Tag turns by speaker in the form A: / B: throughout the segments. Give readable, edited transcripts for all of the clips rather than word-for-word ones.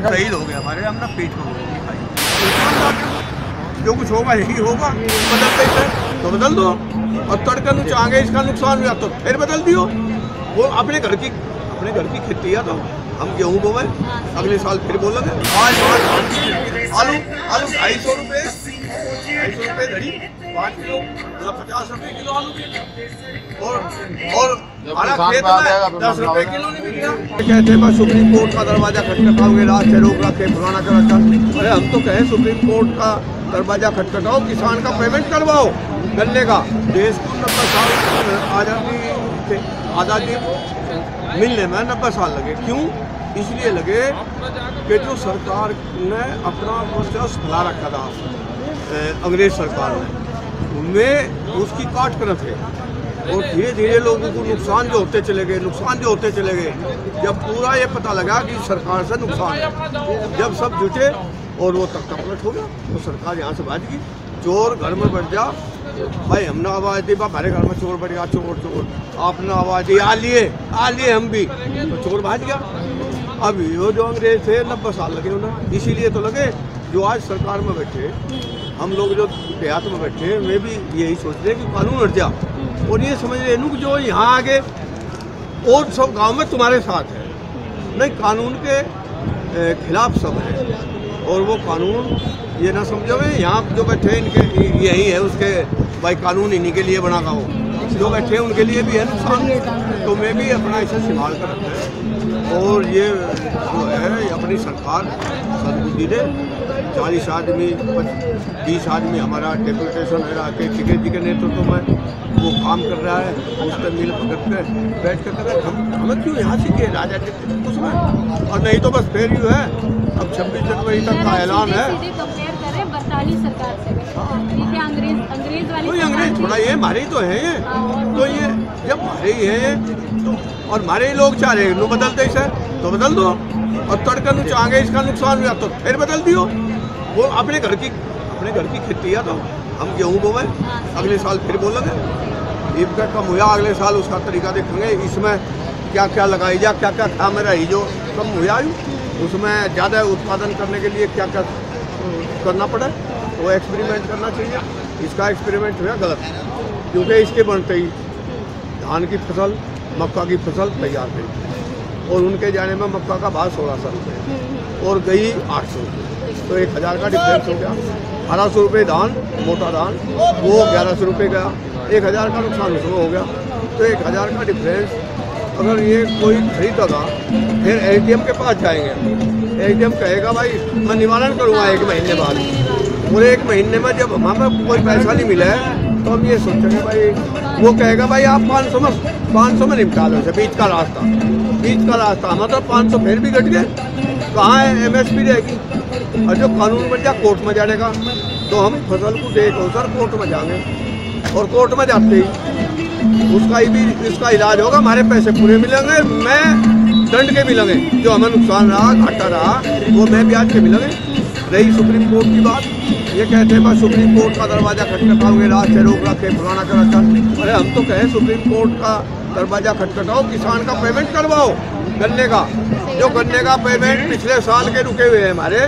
A: शहीद हो गया हमारे, हम ना पेट को जो कुछ होगा यही होगा। बदलते तो बदल दो, और तड़का आगे इसका नुकसान हुआ तो फिर बदल दियो। वो अपने घर की खेती है, तो हम गेहूँ बोवे, अगले साल फिर बोलेंगे। आज आलू 250 रुपये धड़ी, 5 किलो, 50 रुपये किलो आलू, और हमारा खेत में 10 रुपये किलो नहीं मिल गया। कहते हैं सुप्रीम कोर्ट का दरवाजा खटखटाओगे, राज से रोक रखे, फलाना कर रखा। अरे हम तो कहें सुप्रीम कोर्ट का दरवाजा खटखटाओ, किसान का पेमेंट करवाओ गन्ने का। देश को 90 साल आज़ादी मिलने में 90 साल लगे। क्यों? इसलिए लगे कि जो सरकार ने अपना वर्चस्व फैला रखा था, अंग्रेज सरकार ने, उनमें उसकी काट कर थे, और धीरे धीरे लोगों को नुकसान जो होते चले गए। जब पूरा ये पता लगा कि सरकार से नुकसान है, जब सब जुटे और वो तख्ता पलट हो गया, तो सरकार यहाँ से भाग गई। चोर घर में बढ़ जा, भाई हमने आवाज़ दी, हमारे घर में चोर बढ़ गया, चोर आपने आवाज़ दी, आ लिए हम भी, तो चोर भाग गया। अब ये जो अंग्रेज थे 90 साल लगे उन्हें, इसीलिए तो लगे। जो आज सरकार में बैठे, हम लोग जो देहात में बैठे, वे भी यही सोच रहे कि कानून हट जा, और ये समझ रहे कि जो यहाँ आगे और सब गांव में तुम्हारे साथ है, नहीं कानून के खिलाफ सब है। और वो कानून ये ना समझो यहाँ जो बैठे इनके यही है, उसके भाई कानून इन्हीं के लिए बना हो, जो बैठे उनके लिए भी है नुकसान। तो मैं भी अपना इसे संभाल कर रखा है, और ये जो है अपनी सरकार सदबुद्धि दे। 40 आदमी 20 आदमी हमारा डेपुटेशन है, राकेश टिकैत जी के नेतृत्व में वो काम कर रहा है, उस पर मिल पकड़ कर बैठ कर कर हमें क्यों यहाँ सीखे राजा के कुछ में, और नहीं तो बस फिर यूँ है। अब 26 जनवरी तक का ऐलान है। अंग्रेज थोड़ा ये हमारे ही तो है, ये तो ये जब हमारे ही है तो, और हमारे ही लोग चाह रहे हैं बदलते इसे, तो बदल दो, और तड़का आगे इसका नुकसान हुआ तो फिर बदल दियो। वो अपने घर की खेती है, तो हम गेहूँ बोवे, अगले साल फिर बोलेंगे। ईब का कम हुआ, अगले साल उसका तरीका देखेंगे, इसमें क्या क्या लगाई जा, क्या क्या खा में रही जो कम हुआ, उसमें ज़्यादा उत्पादन करने के लिए क्या क्या करना पड़े, वो एक्सपेरिमेंट करना चाहिए। इसका एक्सपेरिमेंट हुआ गलत, क्योंकि इसके बनते ही धान की फसल, मक्का की फसल तैयार हुई, और उनके जाने में मक्का का भाव 1600 रुपये और गई 800 रुपये, तो 1000 का डिफरेंस हो गया। 1800 रुपये धान, मोटा धान, वो 1100 रुपये गया, 1000 का नुकसान उसमें हो गया। तो 1000 का डिफरेंस अगर ये कोई खरीदेगा, फिर एसडीएम के पास जाएंगे, एसडीएम कहेगा भाई मैं निवारण करूँगा 1 महीने बाद, और 1 महीने में जब हमें कोई पैसा नहीं मिला है, तो हम ये सोचेंगे भाई, वो कहेगा भाई आप 500 में निपटा लो, बीच का रास्ता मतलब 500 फिर भी घट गए, कहाँ है एमएसपी रहेगी। और जो कानून बन जा कोर्ट में जाएगा, तो हम फसल को देखो सर कोर्ट में जाएंगे, और कोर्ट में जाते ही इसका इलाज होगा, हमारे पैसे पूरे मिलेंगे, मैं दंड के मिलेंगे, जो हमें नुकसान रहा घाटा रहा वो मैं ब्याज के मिलेंगे। रही सुप्रीम कोर्ट की बात, ये कहते हैं बस सुप्रीम कोर्ट का दरवाजा खटखटाओगे, राज से रोक रखे, फलाना कर रखा। अरे हम तो कहें सुप्रीम कोर्ट का दरवाजा खटखटाओ, किसान का पेमेंट करवाओ गन्ने का, जो गन्ने का पेमेंट पिछले साल के रुके हुए हैं हमारे,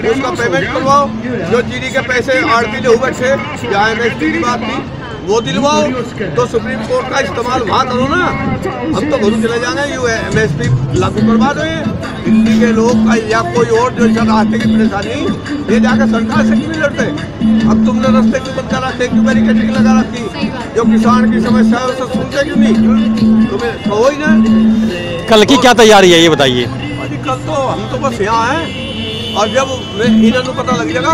A: उसका पेमेंट करवाओ। जो चीनी के पैसे आड़ती जो हुए थे, जहाँ एमएसपी की बात थी, वो दिलवाओ। तो सुप्रीम कोर्ट का इस्तेमाल वहाँ करो ना, हम तो घरों चले जाएंगे, यू एमएसपी लागू करवा दो। दिल्ली के लोग का या कोई और जो रास्ते की परेशानी, ये जाकर सरकार से क्यों लड़ते। अब तुमने रास्ते क्यों बंद करा, क्यों बैरिकेडिंग लगा रखी, जो किसान की समस्या है उसे सुनते क्यों नहीं, तुम्हें कहो ही ना।
B: कल की क्या तैयारी है ये बताइए।
A: अभी कल तो हम तो बस यहाँ हैं, और जब इन्हें पता लग जाएगा,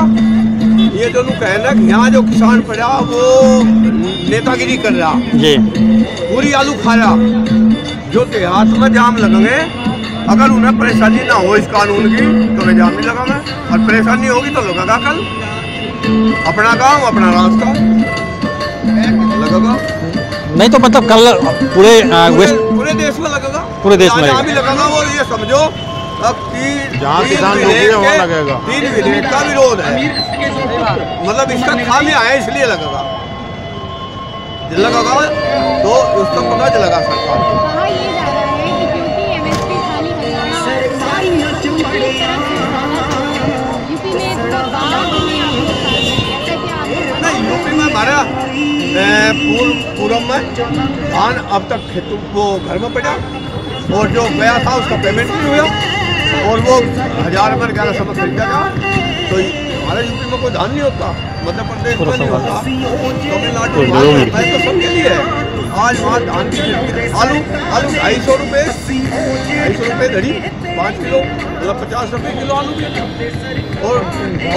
A: ये जो कहना कि यहाँ जो किसान पड़ा वो नेतागिरी कर रहा जी, पूरी आलू खा रहा, जो देहात में जाम लगेंगे, अगर उन्हें परेशानी ना हो इस कानून की तो वे जाम नहीं लगाएंगे, और परेशानी होगी तो लगेगा कल अपना काम अपना रास्ता लगेगा।
B: नहीं तो मतलब कल पूरे
A: देश में लगेगा,
B: पूरे देश में
A: भी लगेगा। वो ये समझो अब
C: जहाँ किसान वहाँ लगेगा।
A: 3 विधेयक का विरोध है, मतलब इसका खामी आया इसलिए लगेगा तो उसका पता चलेगा सरकार को। पूर्व में धान अब तक खेतों वो घर में पड़ा और जो गया था उसका पेमेंट नहीं हुआ और वो 1000 रुपये 1100 में खरीदा गया। तो हमारे यूपी में कोई धान नहीं होता, मध्य प्रदेश में नहीं होता, तमिलनाडु में तो सबके लिए है। आज वहाँ धान की खेती, आलू 250 रुपये 250 रुपये धड़ी 5 किलो, मतलब 50 रुपये किलो आलू मिलेगा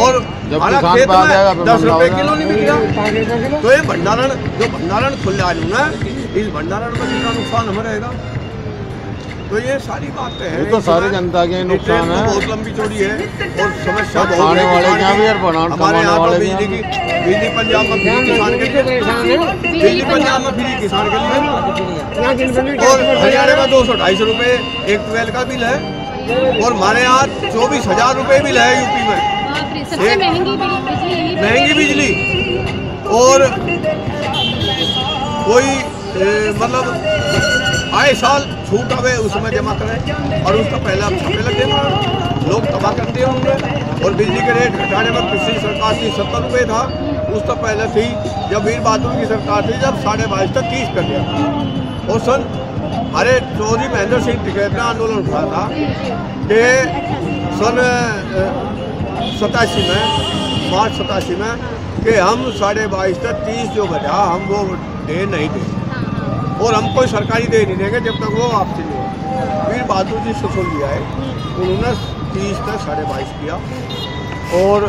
A: और हमारा खेत में 10 रुपये किलो नहीं मिल रहा। तो ये भंडारण जो भंडारण खुल जाए ना, इस भंडारण में कितना नुकसान हमें रहेगा। तो ये सारी बातें हैं,
C: तो सारी जनता के नुकसान है,
A: बहुत लंबी चौड़ी है और समस्या बहुत
C: खाने वाले क्या भी
A: हमारे यहाँ तो बिजली पंजाब में फ्री किसान के लिए, बिजली पंजाब में फ्री किसान के लिए, और हरियाणा में 200-250 रुपये एक ट्वेल्व का बिल है और हमारे यहाँ 24,000 रुपये बिल है यूपी में।
D: सबसे
A: महंगी बिजली और कोई मतलब आए साल छूट आवे उसमें जमा करें और उसका पहले आप छापे लग देना, लोग तबाह करते होंगे। और बिजली के रेट घटाने में पिछली सरकार थी 70 रुपये था, उस तो पहले थी जब वीर बहादुर की सरकार थी जब 22.5 तक 30 कर दिया था। और सन हमारे चौधरी महेंद्र सिंह टिकैत ने आंदोलन उठाया था कि सन 87 में मार्च 87 में कि हम 22.5 तक 30 जो बचा हम वो दे नहीं देंगे और हम कोई सरकारी दे नहीं देंगे जब तक वो आपसे नहीं हो। वीर बहादुर जी सुसुल लिया है, उन्होंने 30 तक 22.5 किया और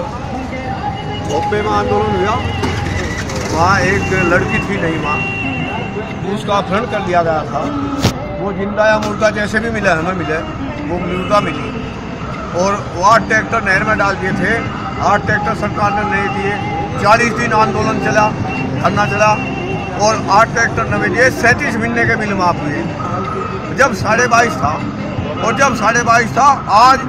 A: भोपे में आंदोलन हुआ। वहाँ एक लड़की थी नहीं माँ, उसका अपहरण कर दिया गया था। वो जिंदा या मुर्दा जैसे भी मिले हमें मिले, वो मुर्दा मिली और 8 ट्रैक्टर नहर में डाल दिए थे। 8 ट्रैक्टर सरकार ने नहीं दिए। 40 दिन आंदोलन चला, धरना चला और 8 ट्रैक्टर नवे दिए। 37 महीने के बिल माफ हुए जब 22.5 था और जब 22.5 था आज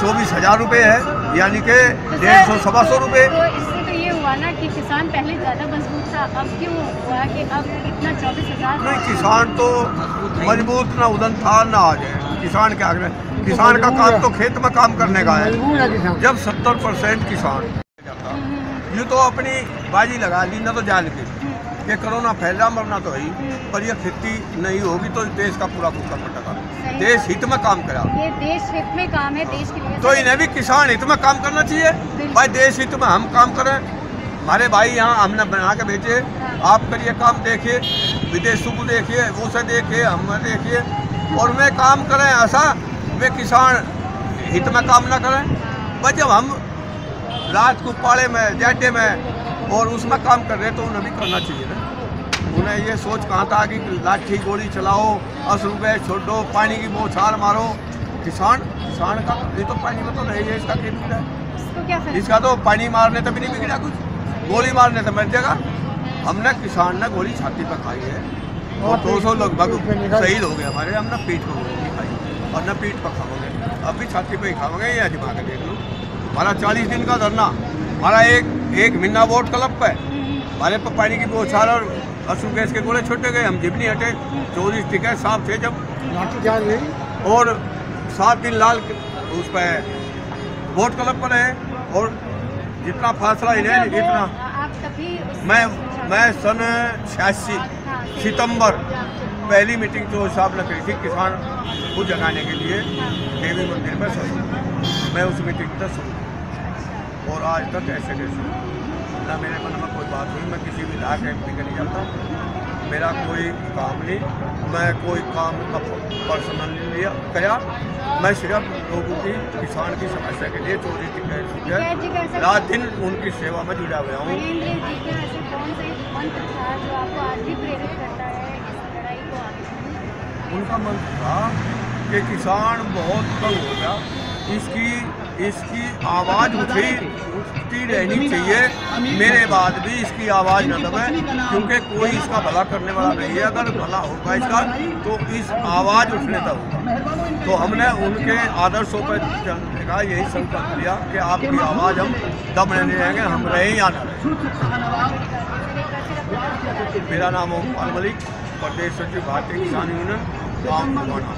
A: 24,000 रुपये है, यानी कि 150-125 रुपये।
D: तो इससे तो ये हुआ ना कि किसान पहले ज़्यादा मजबूत था, अब क्यों हुआ कि अब इतना 24,000?
A: नहीं, किसान तो मजबूत ना उदन था ना आज है। किसान क्या करें, किसान का काम तो खेत में काम करने का है। जब 70% किसान ये तो अपनी बाजी लगा ली ना, तो जान के ये कोरोना फैला मरना तो है, पर यह खेती नहीं होगी तो देश का पूरा भूखा पटका। देश हित में काम करा,
D: ये देश हित में काम है, देश के लिए
A: तो इन्हें भी किसान हित में काम करना चाहिए। भाई देश हित में हम काम करें, हमारे भाई यहाँ हमने बना के भेजे, आप करिए काम, देखिए विदेशों को देखिए, वो से देखिए, हम देखिए और वे काम करें। ऐसा वे किसान हित में काम ना करें। भाई जब हम रात को पाड़े में जाटे में और उसमें काम कर रहे तो उन्हें भी करना चाहिए ना। उन्हें ये सोच कहाँ था कि लाठी गोली चलाओ, 10 रुपये छोड़ो, पानी की बौछार मारो। किसान का ये तो पानी में तो नहीं है, इसका क्या बिगड़ा है? इसका तो पानी मारने तक भी नहीं बिगड़ा, कुछ गोली मारने से मर जाएगा। हमने किसान ने गोली छाती पर खाई है और 200 लगभग शहीद हो गए हमारे। हम न पीठ पर गोली खाई और न पीठ पर खाओगे, अब भी छाती पर ही खाओगे। ये दिमाग के देख लो, हमारा 40 दिन का धरना, हमारा एक महीना वोट क्लब पे, हमारे पर पानी की बौछार और अशु गैस के गोले छोटे गए, हम जिम्नी हटे। 24 टिकट साफ थे जब और 7 दिन लाल उस पर वोट क्लब पर है और जितना फासला इन्हें इतना। मैं सन 86 सितंबर पहली मीटिंग जो हिसाब ने करी थी किसान को जगाने के लिए देवी मंदिर में सुनी, मैं उस मीटिंग तक सुनी और आज तक ऐसे ना मेरे मन में कोई बात हुई। मैं किसी भी इलाके MP के नहीं जाता, मेरा कोई काम नहीं, मैं कोई काम का पर्सनल लिया गया। मैं सिर्फ लोगों की किसान की समस्या के लिए 24 टिकट रात दिन उनकी सेवा में जुड़ा हुआ हूँ। उनका मन था कि किसान बहुत तंग हो गया, इसकी आवाज़ उठती रहनी चाहिए। मेरे बाद भी इसकी आवाज़ न दबे, क्योंकि कोई इसका भला करने वाला नहीं है। अगर भला होगा इसका तो इस आवाज़ उठने तक होगा। तो हमने उनके आदर्शों पर चलने का यही संकल्प लिया कि आपकी आवाज़ हम दबने नहीं देंगे, हम रहे या ना रहे। मेरा नाम ओमपाल मलिक, प्रदेश सचिव भारतीय किसान यूनियन, गाँव भगवाना।